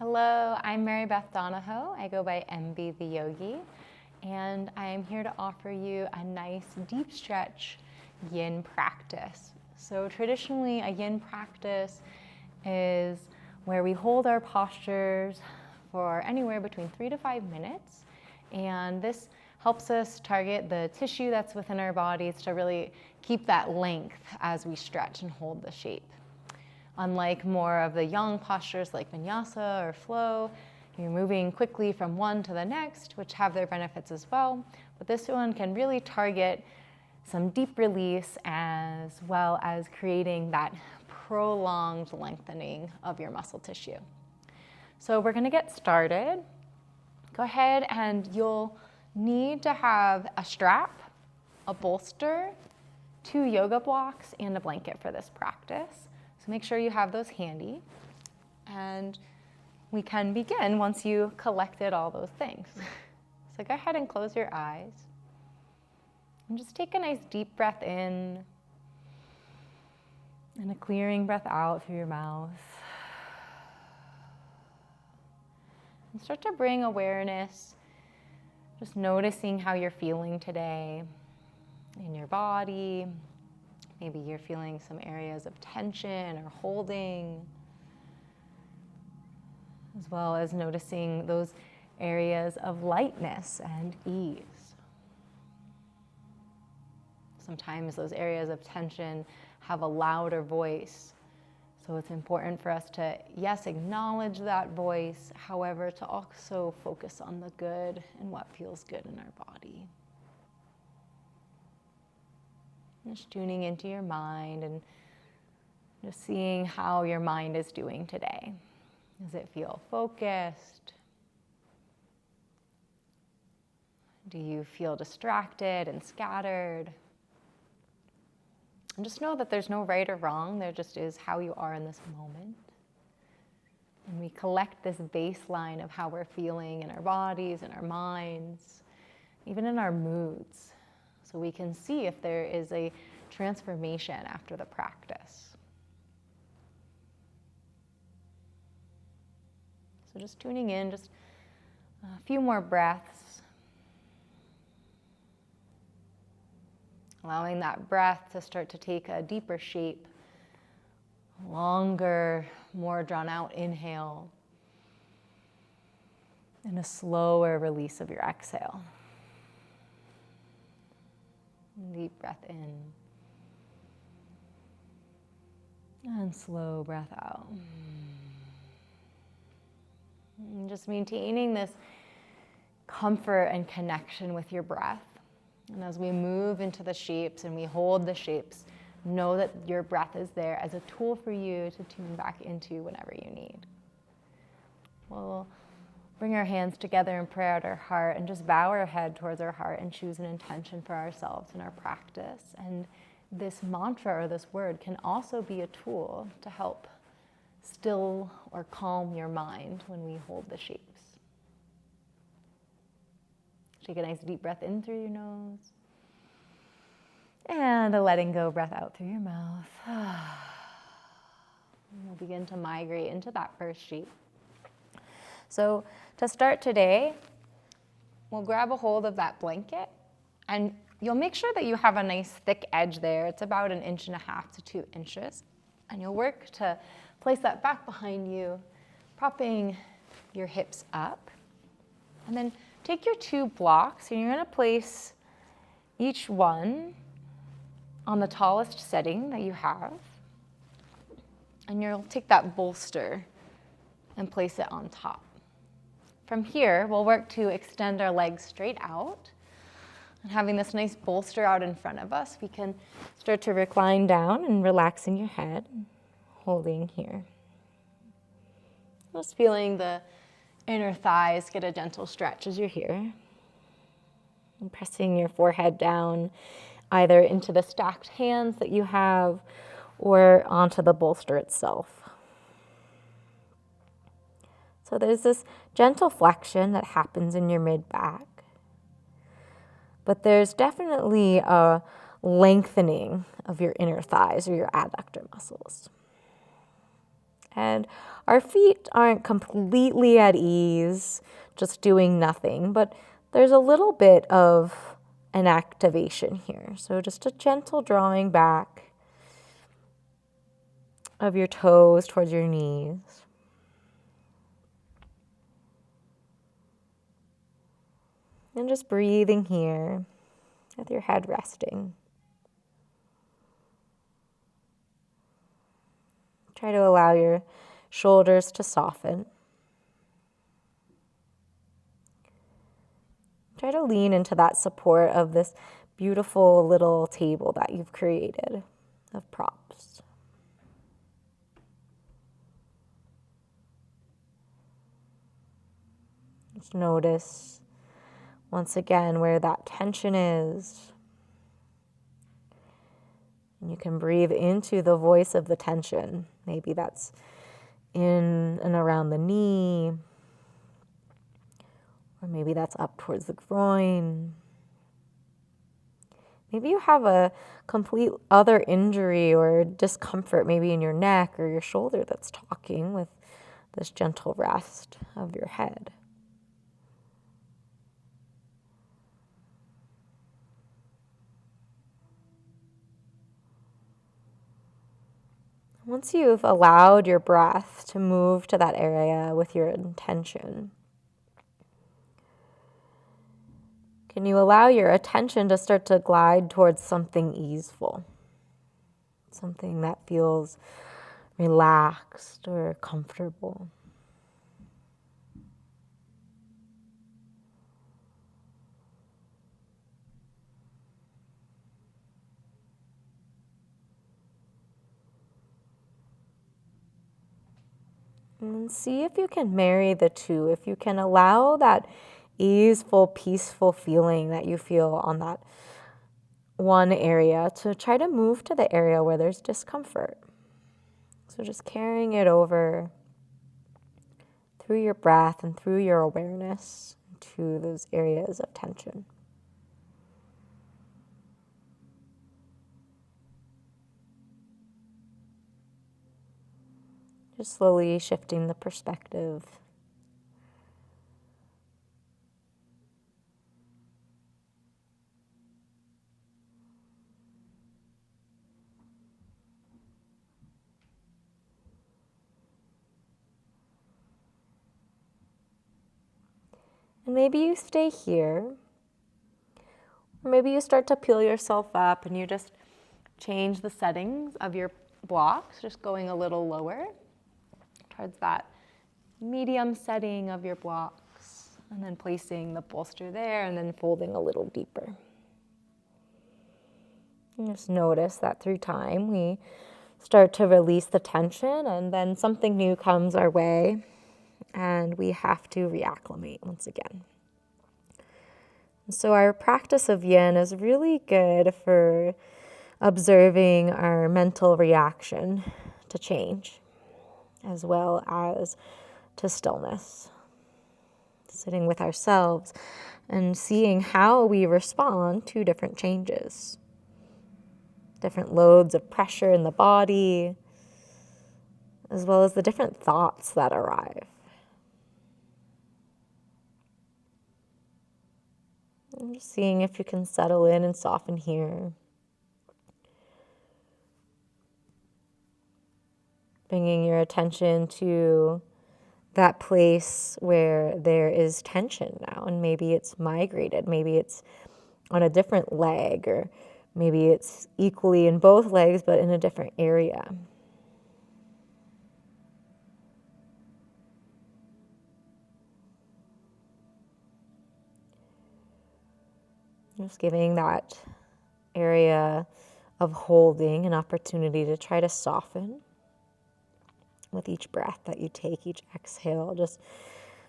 Hello, I'm Mary Beth Donahoe. I go by MB the Yogi, and I am here to offer you a nice deep stretch Yin practice. So traditionally, a Yin practice is where we hold our postures for anywhere between 3 to 5 minutes, and this helps us target the tissue that's within our bodies to really keep that length as we stretch and hold the shape. Unlike more of the yang postures like vinyasa or flow, you're moving quickly from one to the next, which have their benefits as well. But this one can really target some deep release as well as creating that prolonged lengthening of your muscle tissue. So we're going to get started. Go ahead and you'll need to have a strap, a bolster, 2 yoga blocks, and a blanket for this practice. So make sure you have those handy, and we can begin once you collected all those things. So go ahead and close your eyes, and just take a nice deep breath in, and a clearing breath out through your mouth. And start to bring awareness, just noticing how you're feeling today in your body. Maybe you're feeling some areas of tension or holding, as well as noticing those areas of lightness and ease. Sometimes those areas of tension have a louder voice, so it's important for us to, yes, acknowledge that voice, however, to also focus on the good and what feels good in our body. Just tuning into your mind and just seeing how your mind is doing today. Does it feel focused? Do you feel distracted and scattered? And just know that there's no right or wrong. There just is how you are in this moment. And we collect this baseline of how we're feeling in our bodies, in our minds, even in our moods. So we can see if there is a transformation after the practice. So just tuning in, just a few more breaths. Allowing that breath to start to take a deeper shape, longer, more drawn out inhale, and a slower release of your exhale. Deep breath in, and slow breath out. And just maintaining this comfort and connection with your breath. And as we move into the shapes and we hold the shapes, know that your breath is there as a tool for you to tune back into whenever you need. We'll bring our hands together in prayer at our heart and just bow our head towards our heart and choose an intention for ourselves in our practice. And this mantra or this word can also be a tool to help still or calm your mind when we hold the shapes. Take a nice deep breath in through your nose and a letting go breath out through your mouth. We'll begin to migrate into that first shape. So to start today, we'll grab a hold of that blanket, and you'll make sure that you have a nice thick edge there. It's about 1.5 inches to 2 inches. And you'll work to place that back behind you, propping your hips up. And then take your 2 blocks, and you're going to place each one on the tallest setting that you have. And you'll take that bolster and place it on top. From here, we'll work to extend our legs straight out. And having this nice bolster out in front of us, we can start to recline down and relaxing your head, holding here. Just feeling the inner thighs get a gentle stretch as you're here. And pressing your forehead down either into the stacked hands that you have or onto the bolster itself. So there's this gentle flexion that happens in your mid-back. But there's definitely a lengthening of your inner thighs or your adductor muscles. And our feet aren't completely at ease, just doing nothing, but there's a little bit of an activation here. So just a gentle drawing back of your toes towards your knees. And just breathing here with your head resting. Try to allow your shoulders to soften. Try to lean into that support of this beautiful little table that you've created of props. Just notice once again where that tension is. And you can breathe into the voice of the tension. Maybe that's in and around the knee, or maybe that's up towards the groin. Maybe you have a complete other injury or discomfort, maybe in your neck or your shoulder, that's talking with this gentle rest of your head. Once you've allowed your breath to move to that area with your intention, can you allow your attention to start to glide towards something easeful? Something that feels relaxed or comfortable. And see if you can marry the two, if you can allow that easeful, peaceful feeling that you feel on that one area to try to move to the area where there's discomfort. So just carrying it over through your breath and through your awareness to those areas of tension. Just slowly shifting the perspective. And maybe you stay here, or maybe you start to peel yourself up and you just change the settings of your blocks, just going a little lower towards that medium setting of your blocks, and then placing the bolster there and then folding a little deeper. And just notice that through time we start to release the tension, and then something new comes our way and we have to reacclimate once again. So our practice of yin is really good for observing our mental reaction to change, as well as to stillness. Sitting with ourselves and seeing how we respond to different changes. Different loads of pressure in the body, as well as the different thoughts that arrive. And just seeing if you can settle in and soften here. Bringing your attention to that place where there is tension now, and maybe it's migrated, maybe it's on a different leg, or maybe it's equally in both legs but in a different area. Just giving that area of holding an opportunity to try to soften with each breath that you take, each exhale, just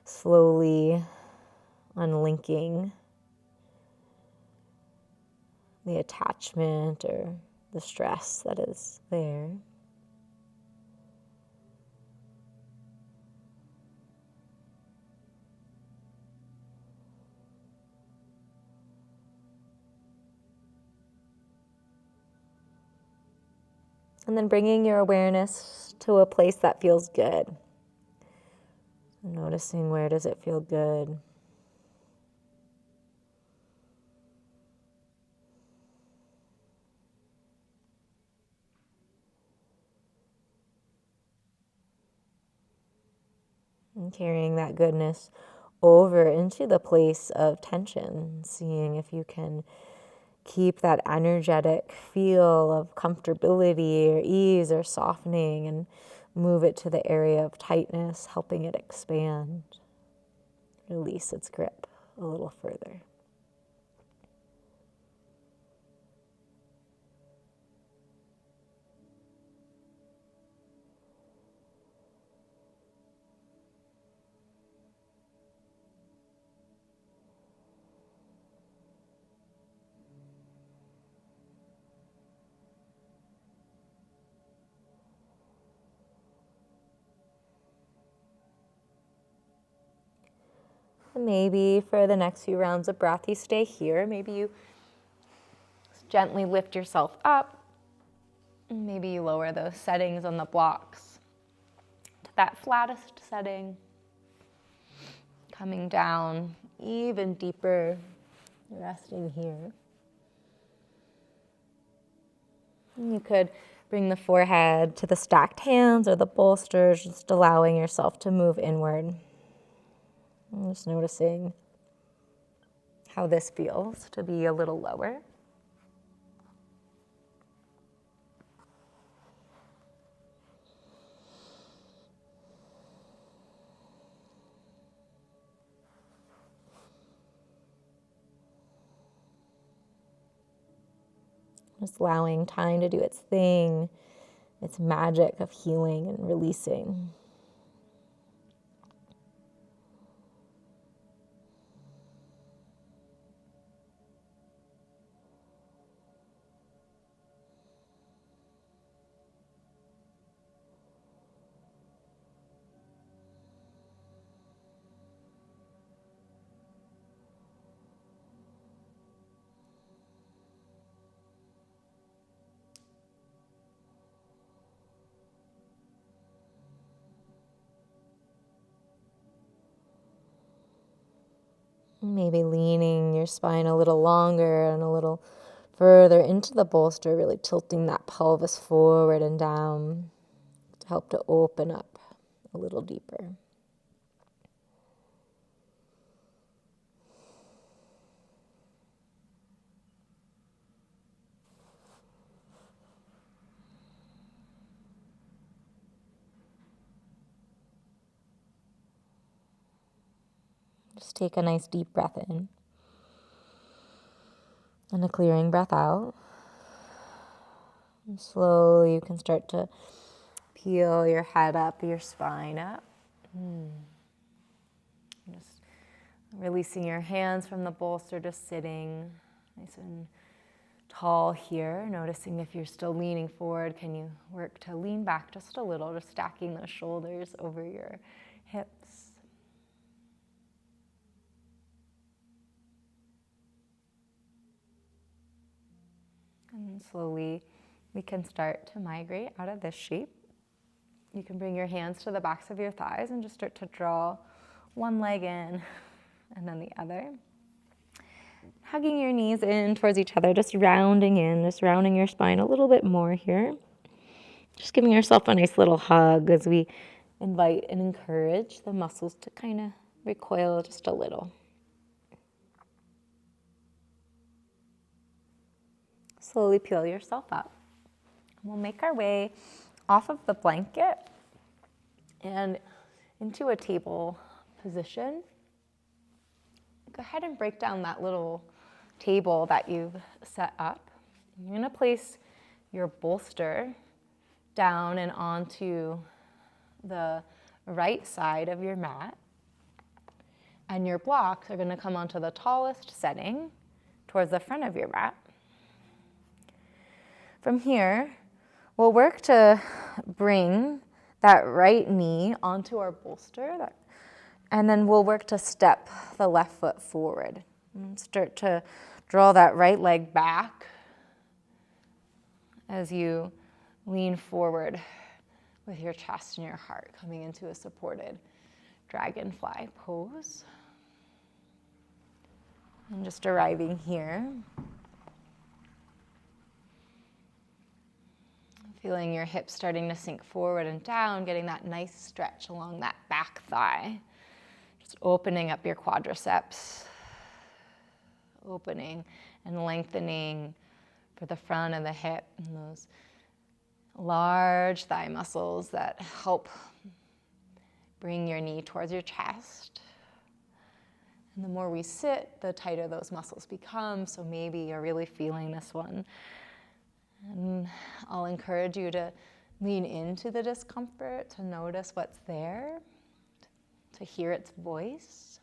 slowly unlinking the attachment or the stress that is there. And then bringing your awareness to a place that feels good. Noticing where does it feel good. And carrying that goodness over into the place of tension, seeing if you can keep that energetic feel of comfortability or ease or softening and move it to the area of tightness, helping it expand. Release its grip a little further. Maybe for the next few rounds of breath, you stay here. Maybe you gently lift yourself up. Maybe you lower those settings on the blocks to that flattest setting. Coming down even deeper, resting here. And you could bring the forehead to the stacked hands or the bolsters, just allowing yourself to move inward. And just noticing how this feels to be a little lower. Just allowing time to do its thing, its magic of healing and releasing. Maybe leaning your spine a little longer and a little further into the bolster, really tilting that pelvis forward and down to help to open up a little deeper. Just take a nice deep breath in and a clearing breath out. And slowly you can start to peel your head up, your spine up. Just releasing your hands from the bolster, just sitting nice and tall here. Noticing if you're still leaning forward, can you work to lean back just a little, just stacking those shoulders over your hips. And slowly we can start to migrate out of this shape. You can bring your hands to the backs of your thighs and just start to draw one leg in and then the other. Hugging your knees in towards each other, just rounding your spine a little bit more here. Just giving yourself a nice little hug as we invite and encourage the muscles to kind of recoil just a little. Slowly peel yourself up. We'll make our way off of the blanket and into a table position. Go ahead and break down that little table that you've set up. You're going to place your bolster down and onto the right side of your mat. And your blocks are going to come onto the tallest setting towards the front of your mat. From here, we'll work to bring that right knee onto our bolster, and then we'll work to step the left foot forward. And start to draw that right leg back as you lean forward with your chest and your heart, coming into a supported dragonfly pose. And just arriving here, feeling your hips starting to sink forward and down, getting that nice stretch along that back thigh. Just opening up your quadriceps, opening and lengthening for the front of the hip and those large thigh muscles that help bring your knee towards your chest. And the more we sit, the tighter those muscles become, so maybe you're really feeling this one. And I'll encourage you to lean into the discomfort, to notice what's there, to hear its voice.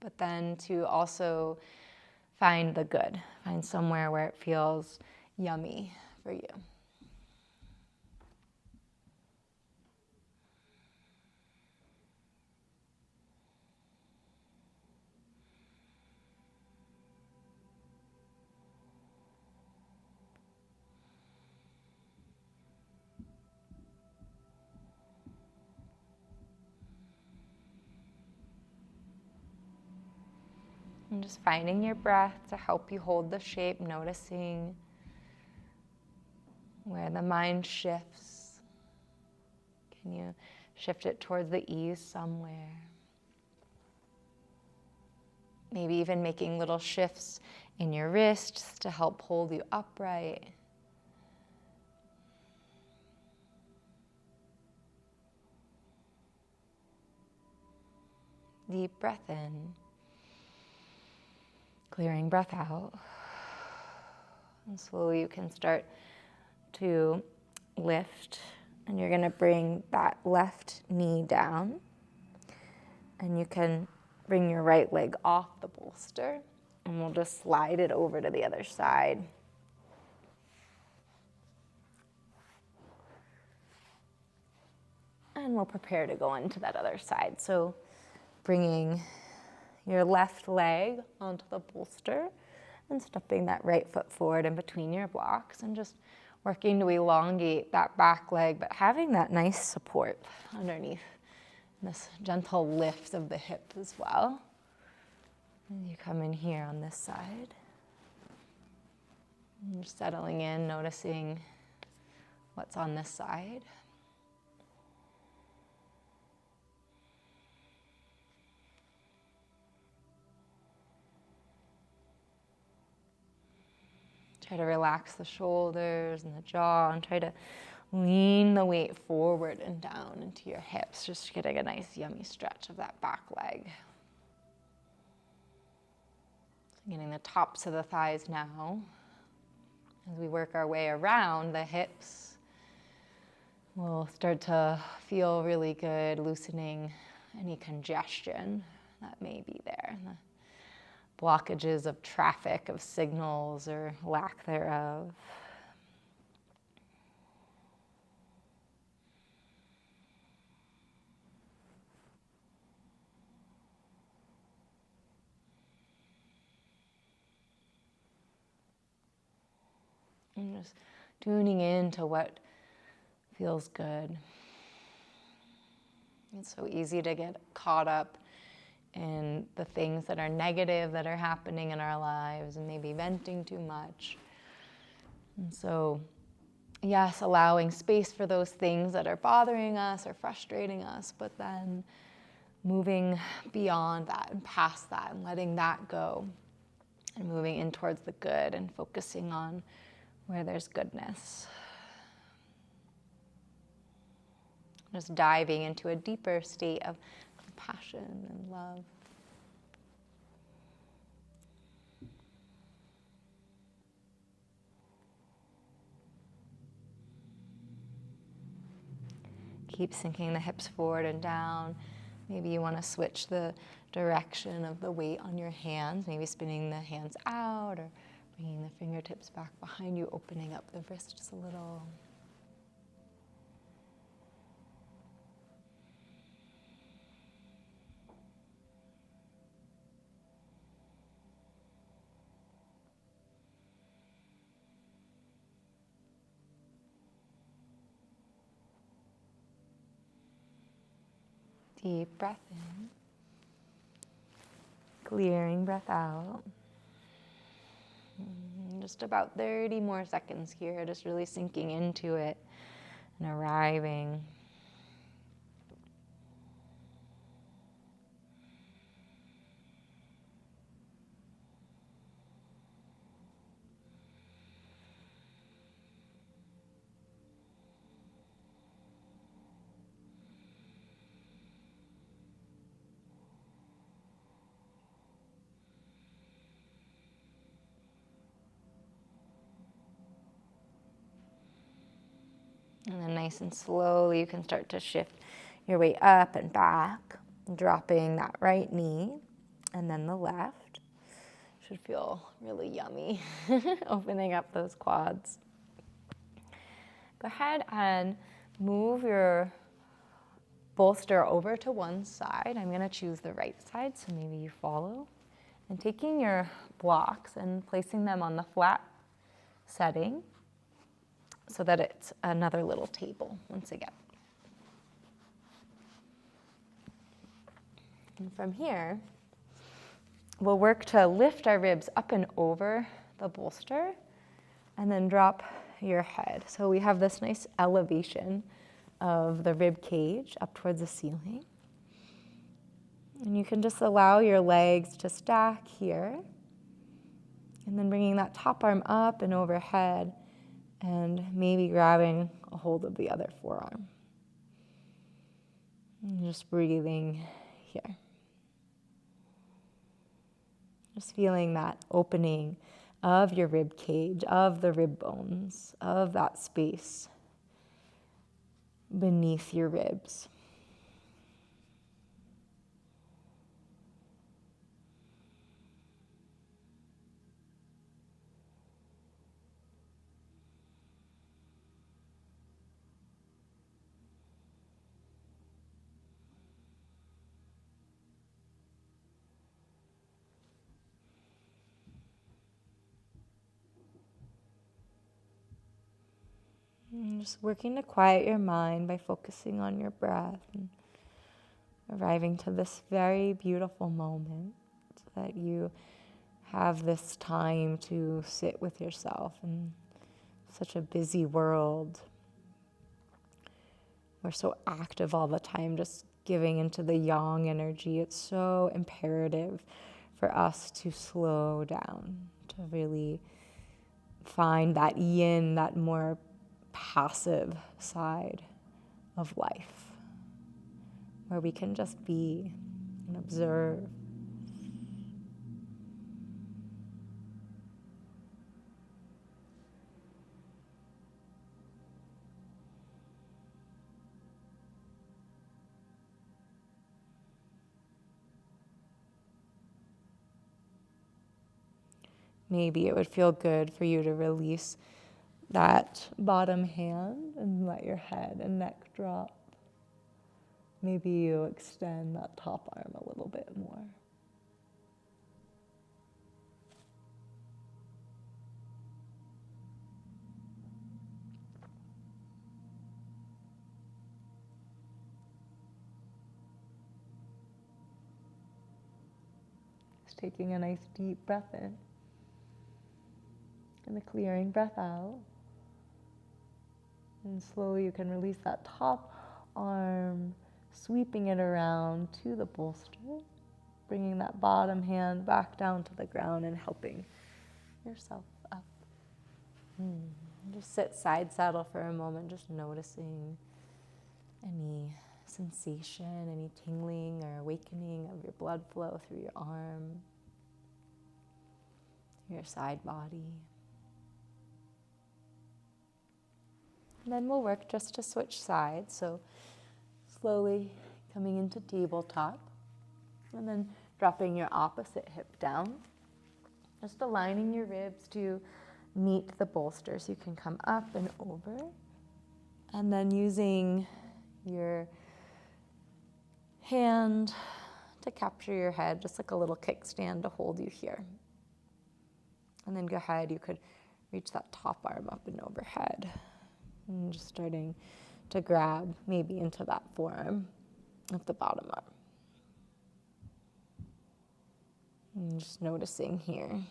But then to also find the good, find somewhere where it feels yummy for you. And just finding your breath to help you hold the shape, noticing where the mind shifts. Can you shift it towards the ease somewhere? Maybe even making little shifts in your wrists to help hold you upright. Deep breath in. Clearing breath out. And slowly you can start to lift, and you're going to bring that left knee down, and you can bring your right leg off the bolster, and we'll just slide it over to the other side. And we'll prepare to go into that other side. So bringing your left leg onto the bolster and stepping that right foot forward in between your blocks and just working to elongate that back leg, but having that nice support underneath, this gentle lift of the hip as well. And you come in here on this side. And you're settling in, noticing what's on this side. Try to relax the shoulders and the jaw and try to lean the weight forward and down into your hips, just getting a nice yummy stretch of that back leg. Getting the tops of the thighs now. As we work our way around the hips, we'll start to feel really good, loosening any congestion that may be there. Blockages of traffic, of signals, or lack thereof. And just tuning into what feels good. It's so easy to get caught up in the things that are negative that are happening in our lives and maybe venting too much. And so, yes, allowing space for those things that are bothering us or frustrating us, but then moving beyond that and past that and letting that go and moving in towards the good and focusing on where there's goodness. Just diving into a deeper state of compassion and love. Keep sinking the hips forward and down. Maybe you want to switch the direction of the weight on your hands, maybe spinning the hands out or bringing the fingertips back behind you, opening up the wrist just a little. Deep breath in. Clearing breath out. Just about 30 more seconds here, just really sinking into it and arriving. And then nice and slowly, you can start to shift your weight up and back, dropping that right knee and then the left. Should feel really yummy, opening up those quads. Go ahead and move your bolster over to one side. I'm going to choose the right side, so maybe you follow. And taking your blocks and placing them on the flat setting, so that it's another little table once again. And from here, we'll work to lift our ribs up and over the bolster and then drop your head. So we have this nice elevation of the rib cage up towards the ceiling. And you can just allow your legs to stack here and then bringing that top arm up and overhead and maybe grabbing a hold of the other forearm. And just breathing here. Just feeling that opening of your rib cage, of the rib bones, of that space beneath your ribs. And just working to quiet your mind by focusing on your breath and arriving to this very beautiful moment that you have this time to sit with yourself in such a busy world. We're so active all the time, just giving into the yang energy. It's so imperative for us to slow down, to really find that yin, that more passive side of life, where we can just be and observe. Maybe it would feel good for you to release that bottom hand and let your head and neck drop. Maybe you extend that top arm a little bit more. Just taking a nice deep breath in and a clearing breath out. And slowly you can release that top arm, sweeping it around to the bolster, bringing that bottom hand back down to the ground and helping yourself up. Just sit side saddle for a moment, just noticing any sensation, any tingling or awakening of your blood flow through your arm, your side body. And then we'll work just to switch sides. So slowly coming into tabletop and then dropping your opposite hip down. Just aligning your ribs to meet the bolster so you can come up and over. And then using your hand to capture your head, just like a little kickstand to hold you here. And then go ahead, you could reach that top arm up and overhead. And just starting to grab maybe into that forearm of the bottom arm. And just noticing here.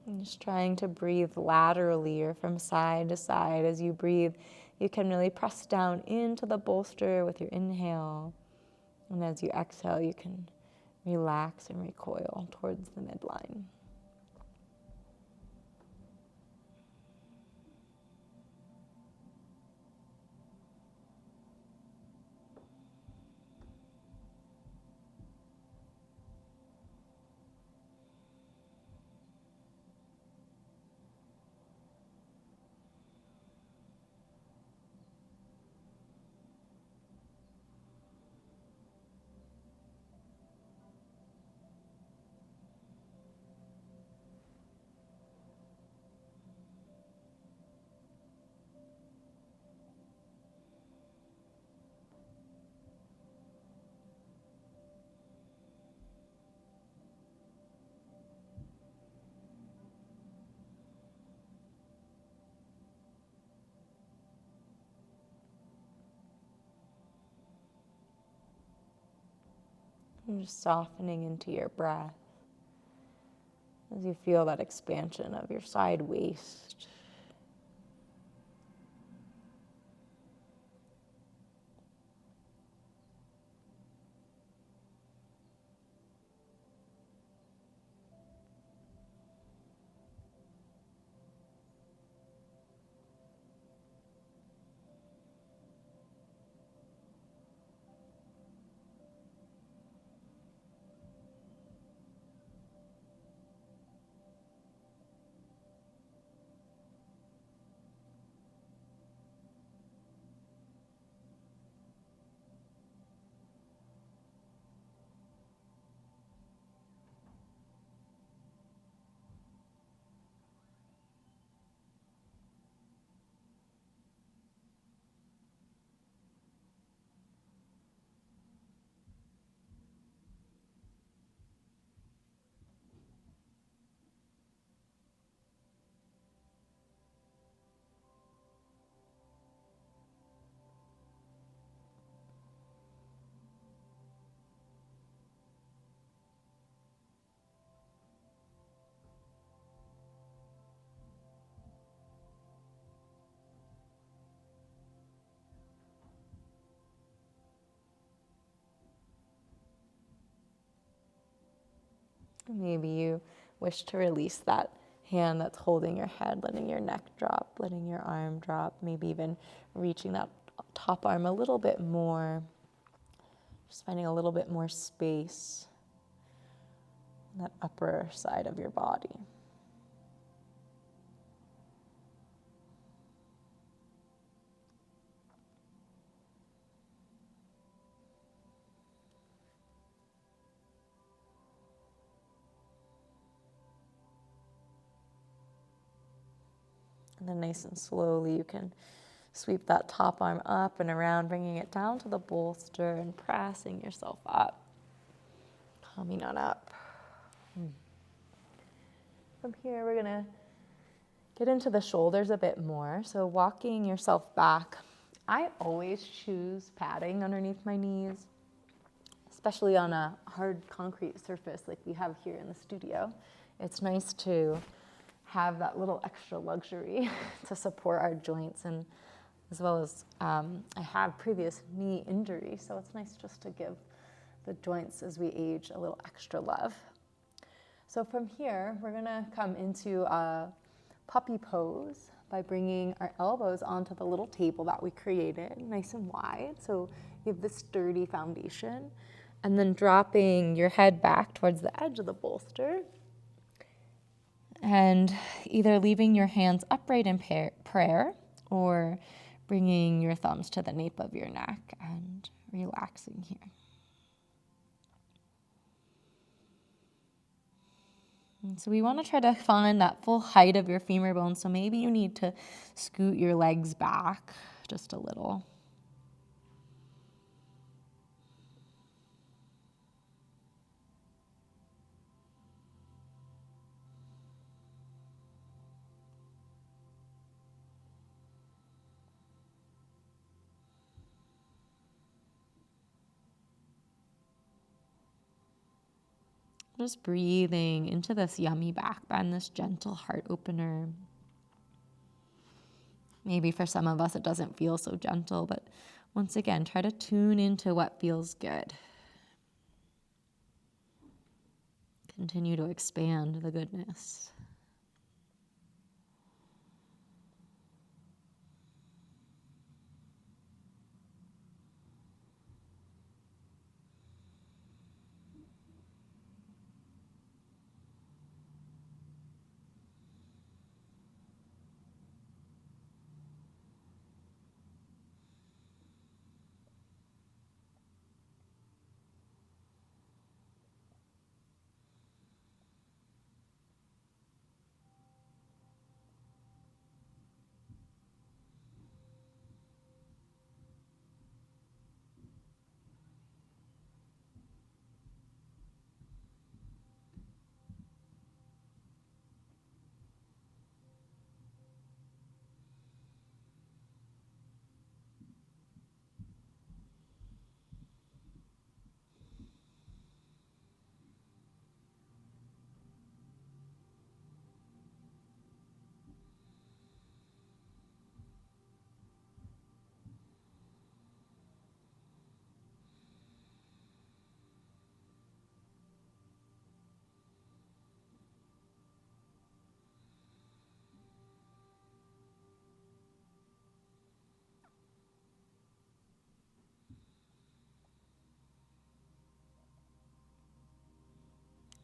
And just trying to breathe laterally or from side to side. As you breathe, you can really press down into the bolster with your inhale. And as you exhale, you can relax and recoil towards the midline. And just softening into your breath as you feel that expansion of your side waist. Maybe you wish to release that hand that's holding your head, letting your neck drop, letting your arm drop, maybe even reaching that top arm a little bit more, just finding a little bit more space in that upper side of your body. And then nice and slowly you can sweep that top arm up and around, bringing it down to the bolster and pressing yourself up, coming on up. From here, we're gonna get into the shoulders a bit more. So walking yourself back. I always choose padding underneath my knees, especially on a hard concrete surface like we have here in the studio. It's nice to have that little extra luxury to support our joints, and as well as I have previous knee injury, so it's nice just to give the joints as we age a little extra love. So from here, we're gonna come into a puppy pose by bringing our elbows onto the little table that we created, nice and wide, so you have this sturdy foundation, and then dropping your head back towards the edge of the bolster, and either leaving your hands upright in prayer or bringing your thumbs to the nape of your neck and relaxing here. And so we want to try to find that full height of your femur bone. So maybe you need to scoot your legs back just a little. Just breathing into this yummy back bend, this gentle heart opener. Maybe for some of us it doesn't feel so gentle, but once again, try to tune into what feels good. Continue to expand the goodness.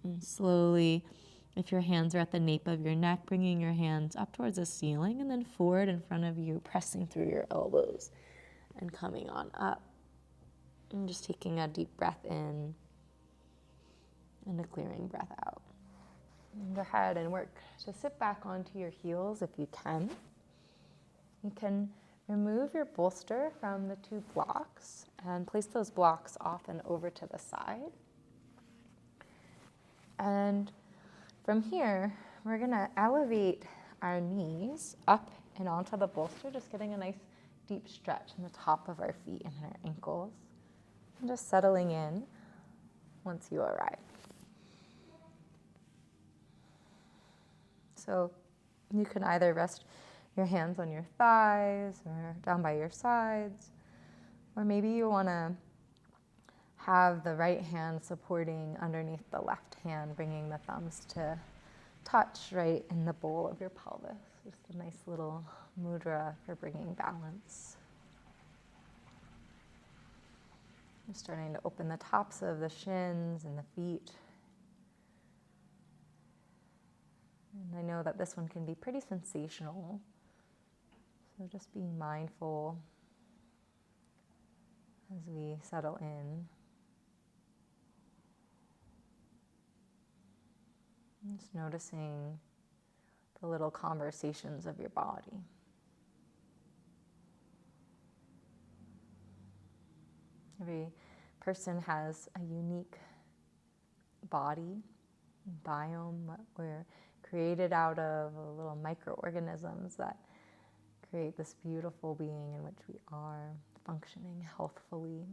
And slowly, if your hands are at the nape of your neck, bringing your hands up towards the ceiling and then forward in front of you, pressing through your elbows and coming on up. And just taking a deep breath in and a clearing breath out. And go ahead and work to sit back onto your heels if you can. You can remove your bolster from the two blocks and place those blocks off and over to the side. And from here, we're going to elevate our knees up and onto the bolster, just getting a nice deep stretch in the top of our feet and our ankles. And just settling in once you arrive. So you can either rest your hands on your thighs or down by your sides, or maybe you want to have the right hand supporting underneath the left hand, bringing the thumbs to touch right in the bowl of your pelvis. Just a nice little mudra for bringing balance. You're starting to open the tops of the shins and the feet. And I know that this one can be pretty sensational, so just being mindful as we settle in. Just noticing the little conversations of your body. Every person has a unique body, biome that we're created out of, little microorganisms that create this beautiful being in which we are functioning healthfully.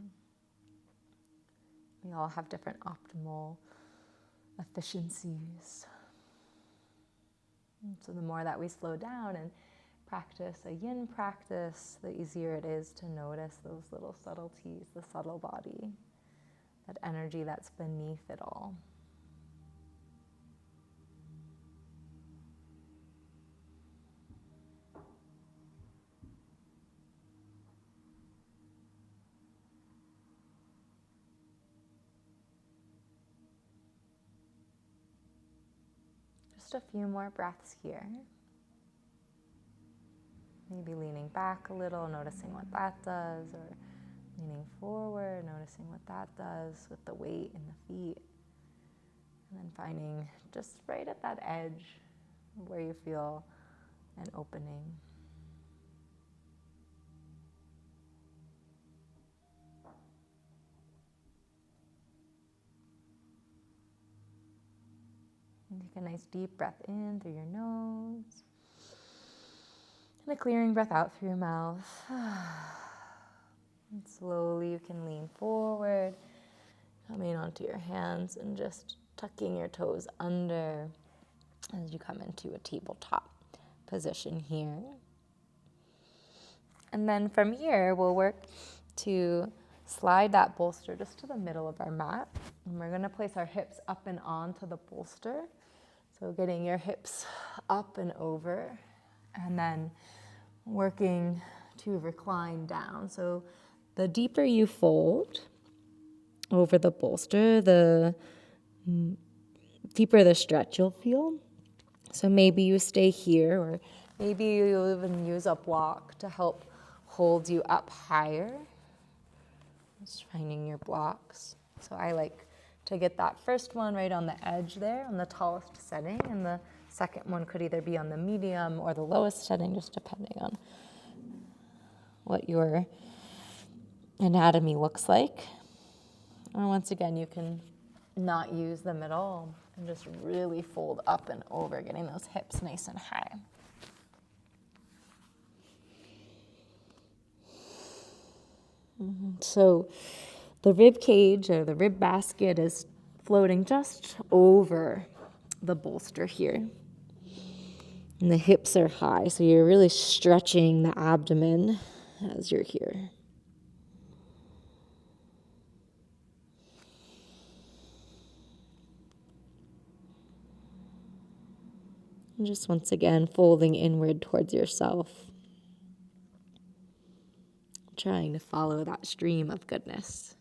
We all have different optimal efficiencies. And so the more that we slow down and practice a yin practice, the easier it is to notice those little subtleties, the subtle body, that energy that's beneath it all. Just a few more breaths here. Maybe leaning back a little, noticing what that does, or leaning forward, noticing what that does with the weight in the feet. And then finding just right at that edge where you feel an opening. And take a nice deep breath in through your nose. And a clearing breath out through your mouth. And slowly you can lean forward, coming onto your hands and just tucking your toes under as you come into a tabletop position here. And then from here, we'll work to slide that bolster just to the middle of our mat. And we're going to place our hips up and onto the bolster. So getting your hips up and over, and then working to recline down. So the deeper you fold over the bolster, the deeper the stretch you'll feel. So maybe you stay here, or maybe you'll even use a block to help hold you up higher. Just finding your blocks. So I like to get that first one right on the edge there, on the tallest setting, and the second one could either be on the medium or the lowest setting, just depending on what your anatomy looks like. And once again, you can not use the middle and just really fold up and over, getting those hips nice and high. So the rib cage or the rib basket is floating just over the bolster here. And the hips are high, so you're really stretching the abdomen as you're here. And just once again, folding inward towards yourself. Trying to follow that stream of goodness.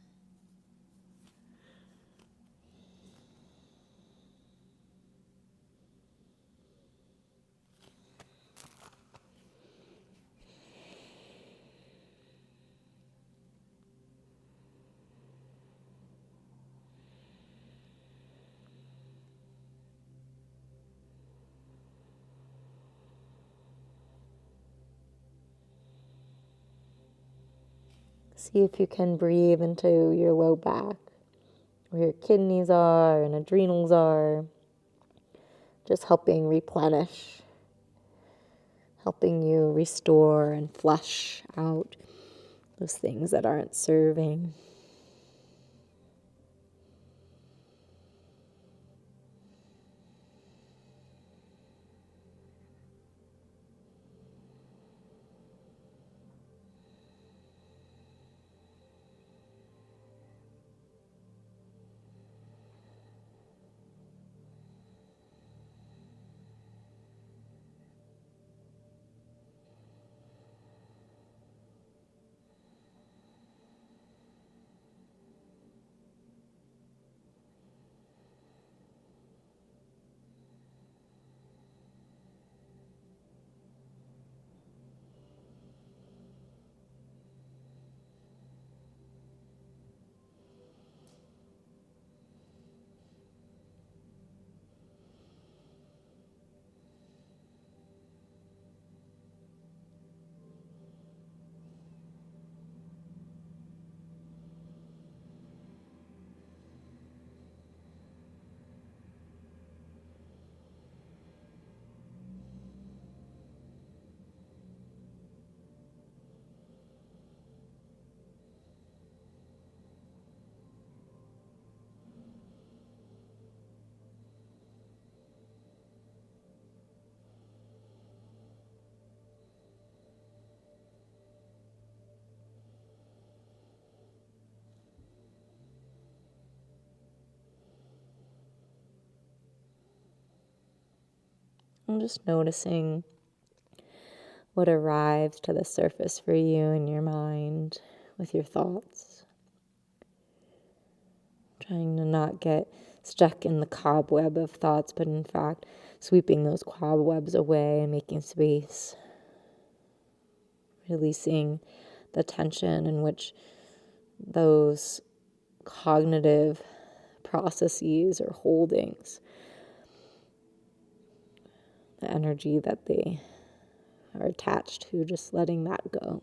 See if you can breathe into your low back, where your kidneys are and adrenals are. Just helping replenish, helping you restore and flush out those things that aren't serving. I'm just noticing what arrives to the surface for you in your mind with your thoughts. Trying to not get stuck in the cobweb of thoughts, but in fact, sweeping those cobwebs away and making space. Releasing the tension in which those cognitive processes or holdings, the energy that they are attached to, just letting that go.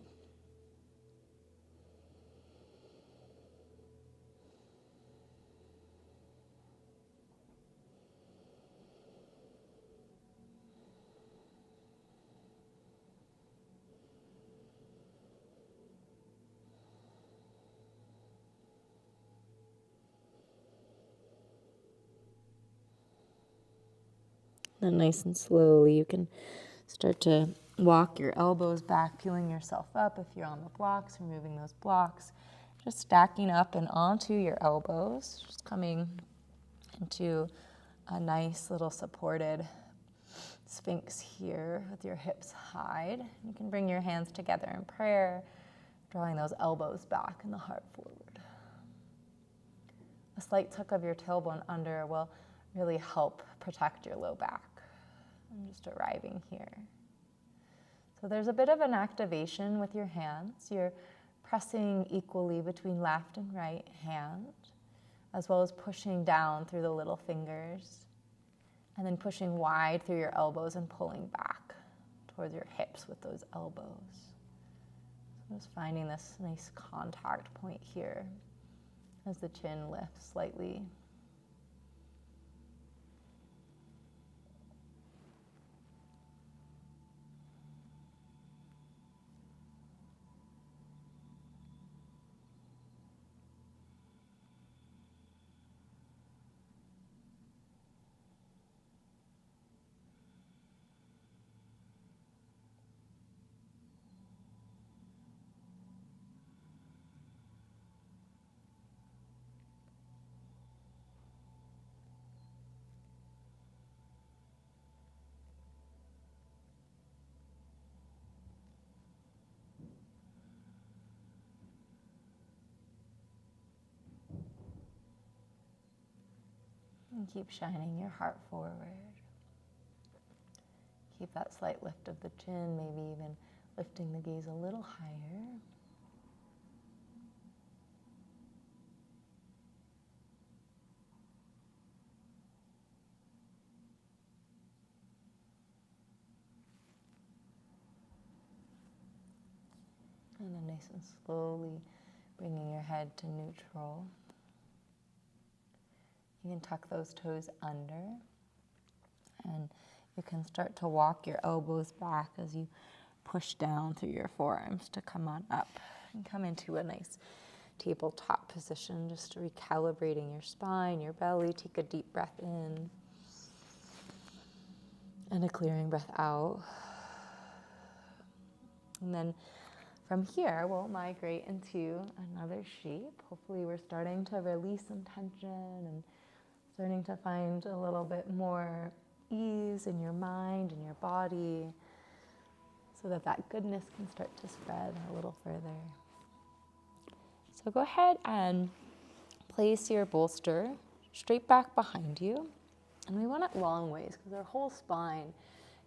Then nice and slowly, you can start to walk your elbows back, peeling yourself up if you're on the blocks, removing those blocks, just stacking up and onto your elbows, just coming into a nice little supported sphinx here with your hips high. You can bring your hands together in prayer, drawing those elbows back and the heart forward. A slight tuck of your tailbone under will really help protect your low back. I'm just arriving here. So there's a bit of an activation with your hands. You're pressing equally between left and right hand, as well as pushing down through the little fingers, and then pushing wide through your elbows and pulling back towards your hips with those elbows. So just finding this nice contact point here as the chin lifts slightly. And keep shining your heart forward. Keep that slight lift of the chin, maybe even lifting the gaze a little higher. And then nice and slowly bringing your head to neutral. You can tuck those toes under, and you can start to walk your elbows back as you push down through your forearms to come on up and come into a nice tabletop position, just recalibrating your spine, your belly. Take a deep breath in and a clearing breath out. And then from here, we'll migrate into another shape. Hopefully we're starting to release some tension and starting to find a little bit more ease in your mind and your body so that that goodness can start to spread a little further. So go ahead and place your bolster straight back behind you. And we want it long ways because our whole spine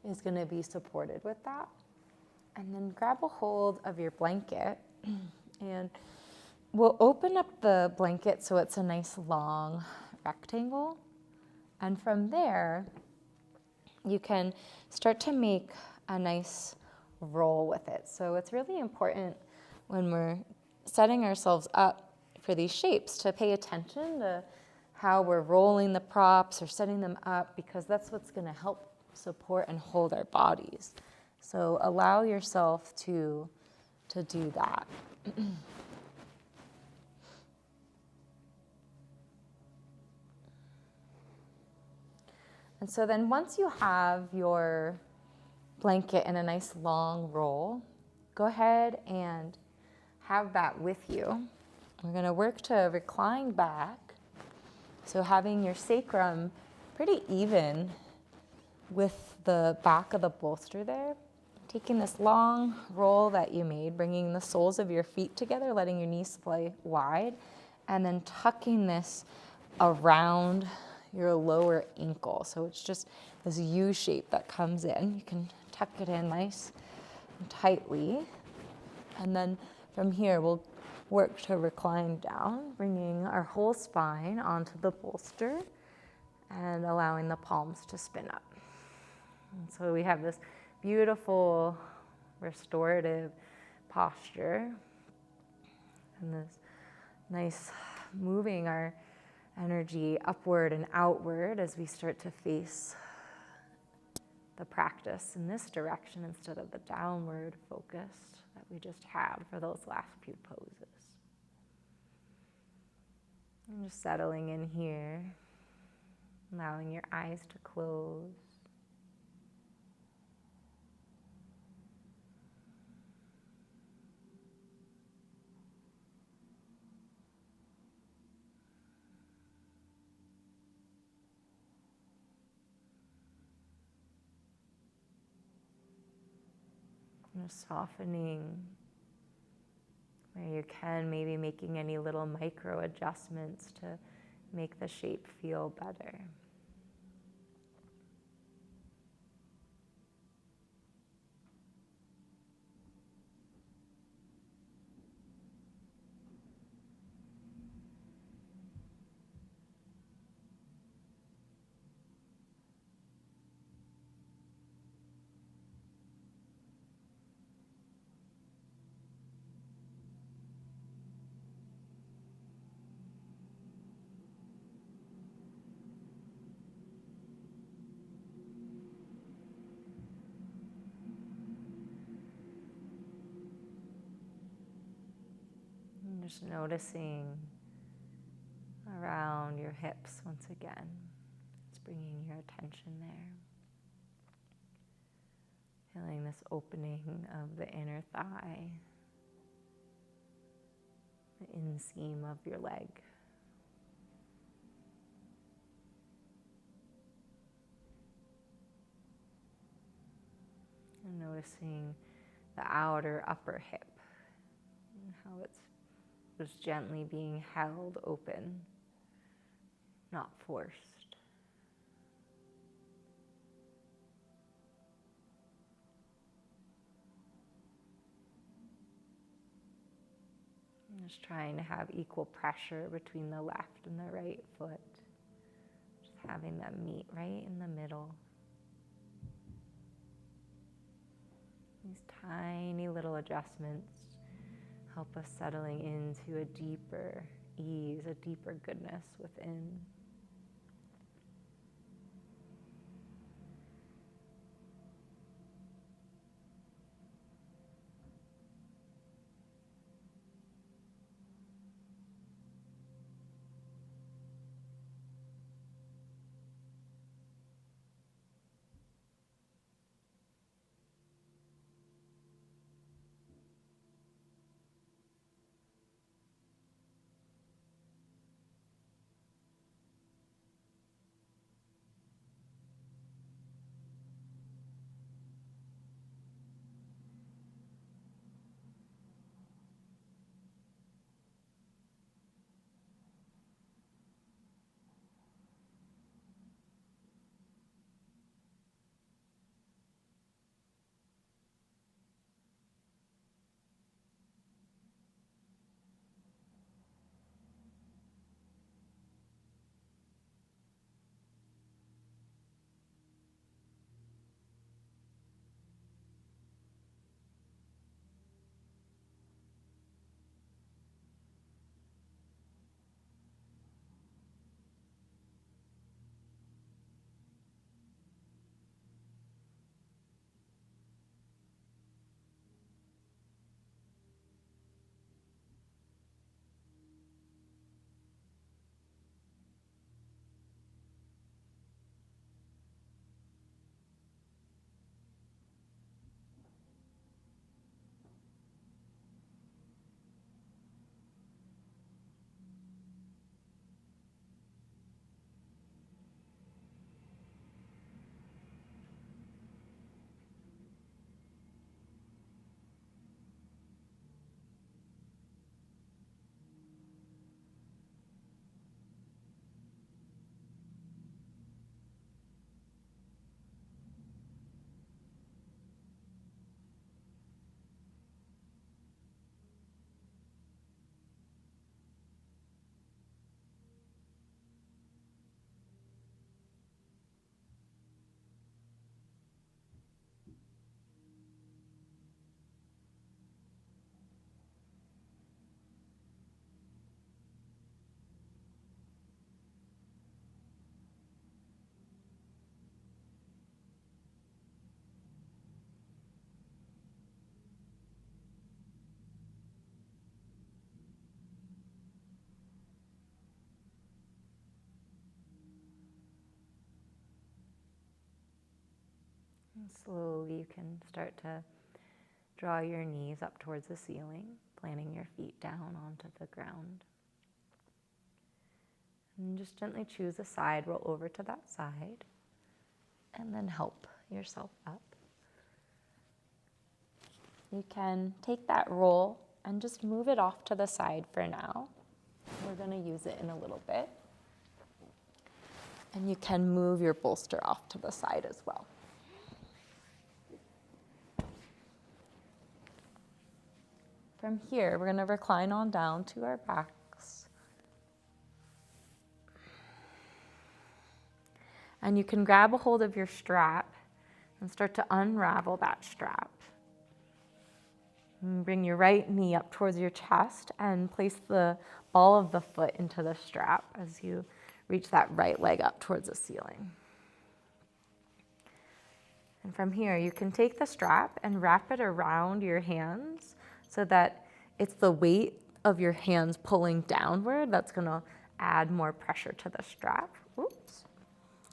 is going to be supported with that. And then grab a hold of your blanket and we'll open up the blanket so it's a nice long rectangle. And from there, you can start to make a nice roll with it. So it's really important when we're setting ourselves up for these shapes to pay attention to how we're rolling the props or setting them up, because that's what's going to help support and hold our bodies. So allow yourself to do that. And so then once you have your blanket in a nice long roll, go ahead and have that with you. We're going to work to recline back. So having your sacrum pretty even with the back of the bolster there. Taking this long roll that you made, bringing the soles of your feet together, letting your knees splay wide, and then tucking this around your lower ankle. So it's just this U shape that comes in. You can tuck it in nice and tightly. And then from here, we'll work to recline down, bringing our whole spine onto the bolster and allowing the palms to spin up. And so we have this beautiful restorative posture and this nice moving our energy upward and outward as we start to face the practice in this direction instead of the downward focus that we just had for those last few poses. And just settling in here, allowing your eyes to close. Just softening where you can, maybe making any little micro adjustments to make the shape feel better. And just noticing around your hips once again. Just bringing your attention there. Feeling this opening of the inner thigh, the inseam of your leg. And noticing the outer upper hip and how it's just gently being held open, not forced. And just trying to have equal pressure between the left and the right foot. Just having them meet right in the middle. These tiny little adjustments help us settling into a deeper ease, a deeper goodness within. Slowly you can start to draw your knees up towards the ceiling, planting your feet down onto the ground. And just gently choose a side, roll over to that side, and then help yourself up. You can take that roll and just move it off to the side for now. We're going to use it in a little bit. And you can move your bolster off to the side as well. From here, we're going to recline on down to our backs. And you can grab a hold of your strap and start to unravel that strap. And bring your right knee up towards your chest and place the ball of the foot into the strap as you reach that right leg up towards the ceiling. And from here, you can take the strap and wrap it around your hands so that it's the weight of your hands pulling downward that's going to add more pressure to the strap. Oops.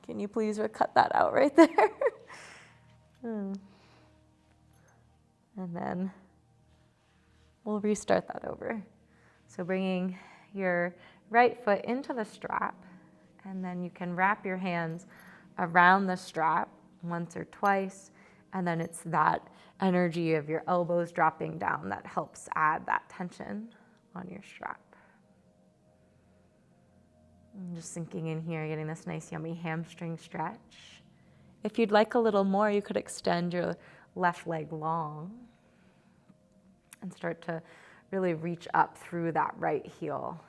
Can you please cut that out right there? And then we'll restart that over. So bringing your right foot into the strap, and then you can wrap your hands around the strap once or twice, and then it's that energy of your elbows dropping down that helps add that tension on your strap. And just sinking in here, getting this nice yummy hamstring stretch. If you'd like a little more, you could extend your left leg long and start to really reach up through that right heel.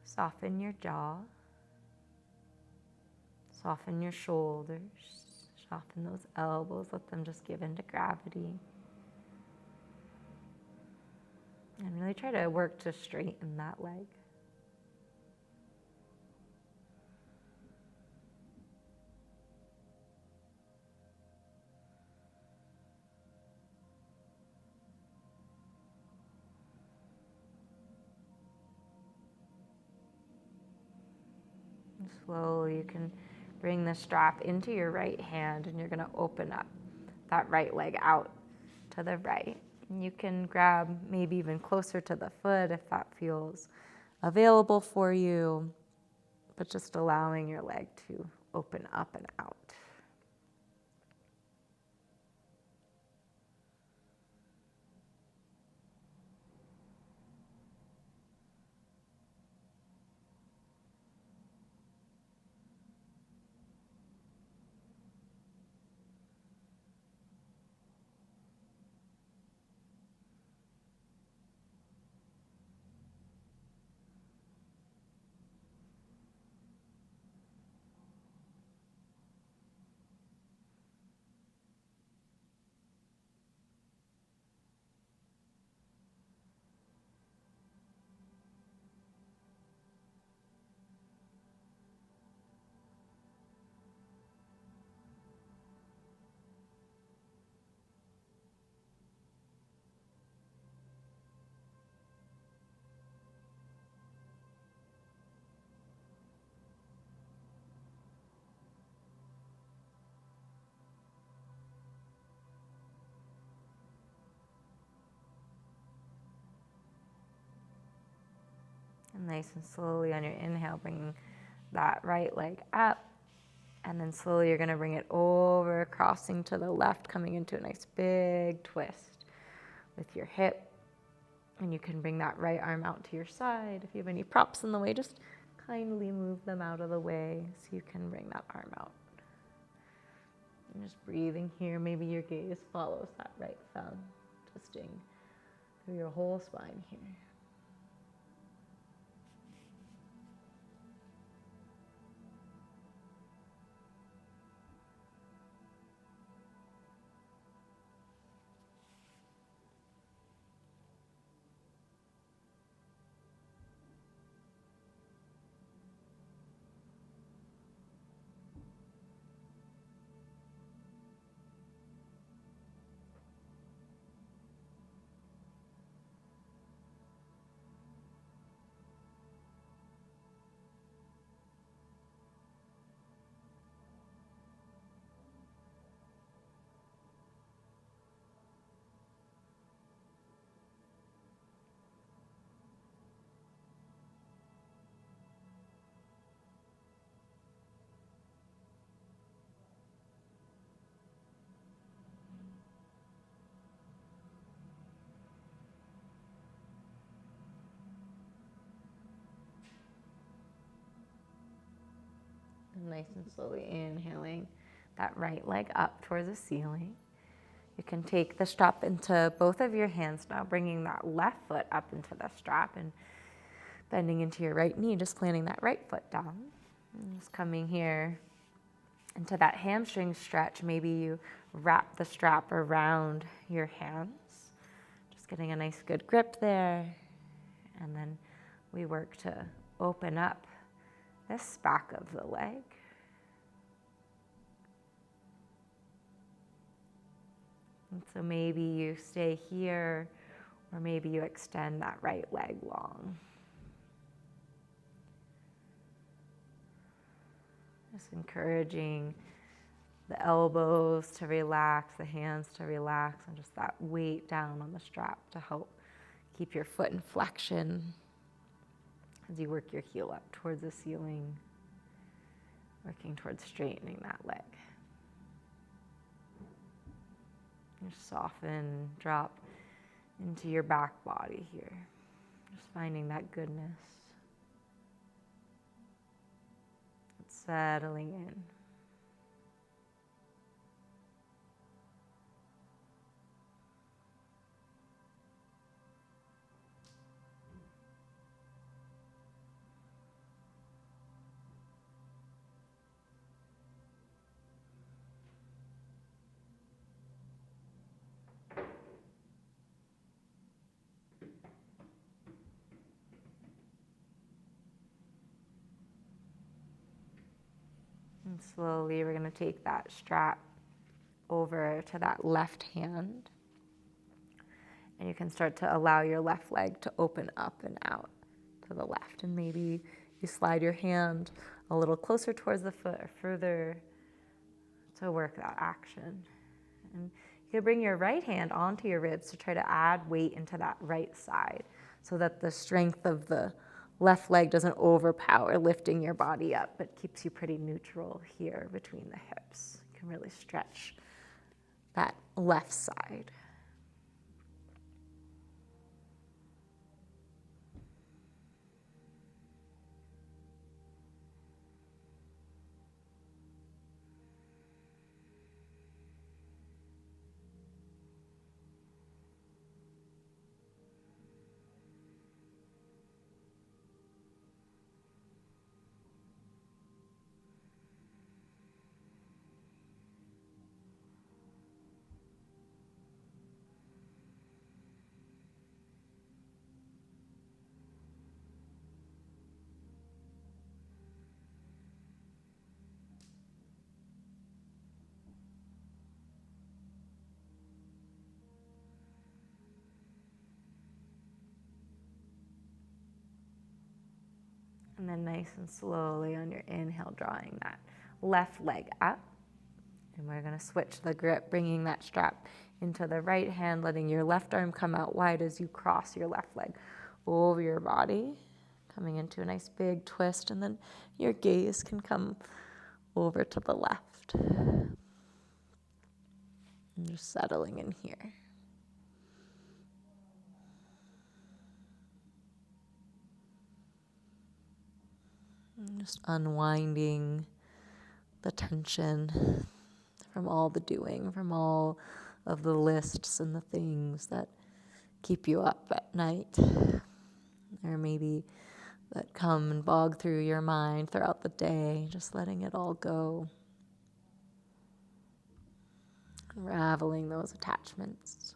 Soften your jaw. Soften your shoulders. Soften those elbows. Let them just give into gravity. And really try to work to straighten that leg. And slowly you can bring the strap into your right hand, and you're going to open up that right leg out to the right. And you can grab maybe even closer to the foot if that feels available for you, but just allowing your leg to open up and out. And nice and slowly on your inhale, bringing that right leg up. And then slowly you're going to bring it over, crossing to the left, coming into a nice big twist with your hip. And you can bring that right arm out to your side. If you have any props in the way, just kindly move them out of the way so you can bring that arm out. And just breathing here, maybe your gaze follows that right thumb, twisting through your whole spine here. Nice and slowly inhaling that right leg up towards the ceiling. You can take the strap into both of your hands now, bringing that left foot up into the strap and bending into your right knee, just planting that right foot down. And just coming here into that hamstring stretch. Maybe you wrap the strap around your hands, just getting a nice good grip there. And then we work to open up this back of the leg. And so maybe you stay here, or maybe you extend that right leg long. Just encouraging the elbows to relax, the hands to relax, and just that weight down on the strap to help keep your foot in flexion as you work your heel up towards the ceiling, working towards straightening that leg. Just soften, drop into your back body here. Just finding that goodness. It's settling in. And slowly we're going to take that strap over to that left hand. And you can start to allow your left leg to open up and out to the left. And maybe you slide your hand a little closer towards the foot or further to work that action. And you can bring your right hand onto your ribs to try to add weight into that right side so that the strength of the left leg doesn't overpower lifting your body up, but keeps you pretty neutral here between the hips. You can really stretch that left side. And then nice and slowly on your inhale, drawing that left leg up. And we're going to switch the grip, bringing that strap into the right hand, letting your left arm come out wide as you cross your left leg over your body, coming into a nice big twist. And then your gaze can come over to the left. And just settling in here. And just unwinding the tension from all the doing, from all of the lists and the things that keep you up at night, or maybe that come and bog through your mind throughout the day, just letting it all go, unraveling those attachments.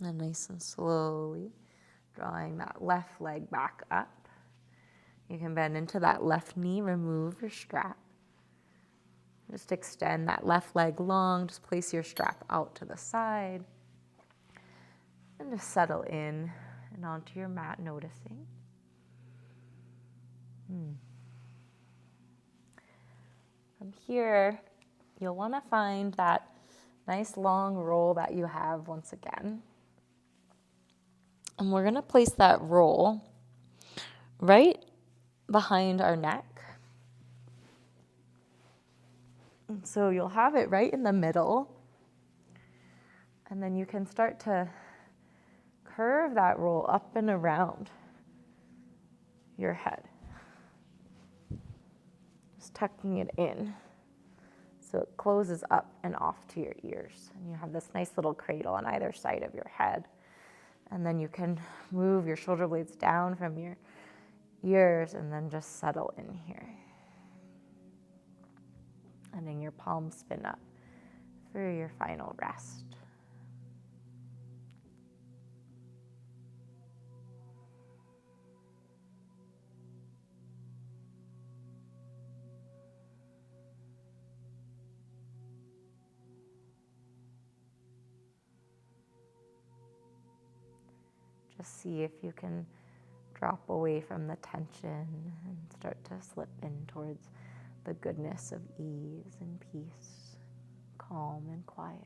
And nice and slowly drawing that left leg back up. You can bend into that left knee, remove your strap. Just extend that left leg long, just place your strap out to the side. And just settle in and onto your mat, noticing. From here, you'll want to find that nice long roll that you have once again. And we're going to place that roll right behind our neck. And so you'll have it right in the middle. And then you can start to curve that roll up and around your head. Just tucking it in so it closes up and off to your ears. And you have this nice little cradle on either side of your head. And then you can move your shoulder blades down from your ears and then just settle in here. And then your palms spin up for your final rest. Just see if you can drop away from the tension and start to slip in towards the goodness of ease and peace, calm and quiet.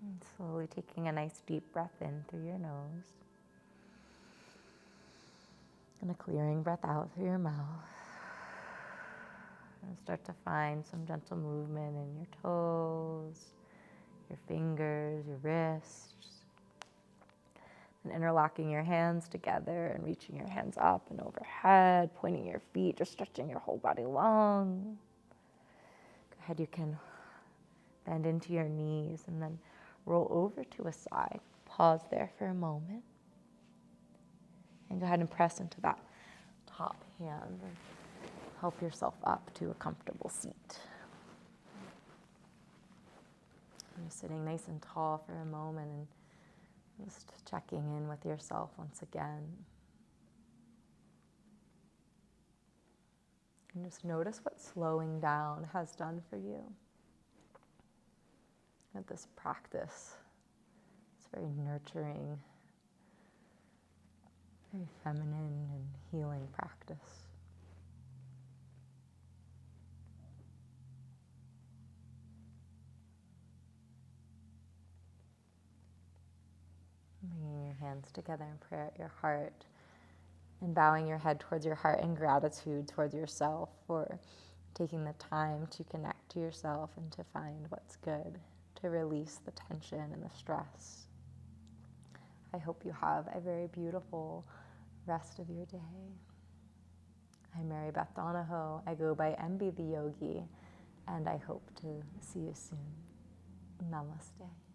And slowly taking a nice deep breath in through your nose. And a clearing breath out through your mouth. And start to find some gentle movement in your toes, your fingers, your wrists. And interlocking your hands together and reaching your hands up and overhead, pointing your feet, just stretching your whole body long. Go ahead, you can bend into your knees and then roll over to a side. Pause there for a moment. And go ahead and press into that top hand and help yourself up to a comfortable seat. You're sitting nice and tall for a moment and just checking in with yourself once again. And just notice what slowing down has done for you. At this practice, it's very nurturing, very feminine and healing practice. Bringing your hands together in prayer at your heart and bowing your head towards your heart in gratitude towards yourself for taking the time to connect to yourself and to find what's good, to release the tension and the stress. I hope you have a very beautiful rest of your day. I'm Mary Beth Donahoe. I go by MB the Yogi, and I hope to see you soon. Namaste.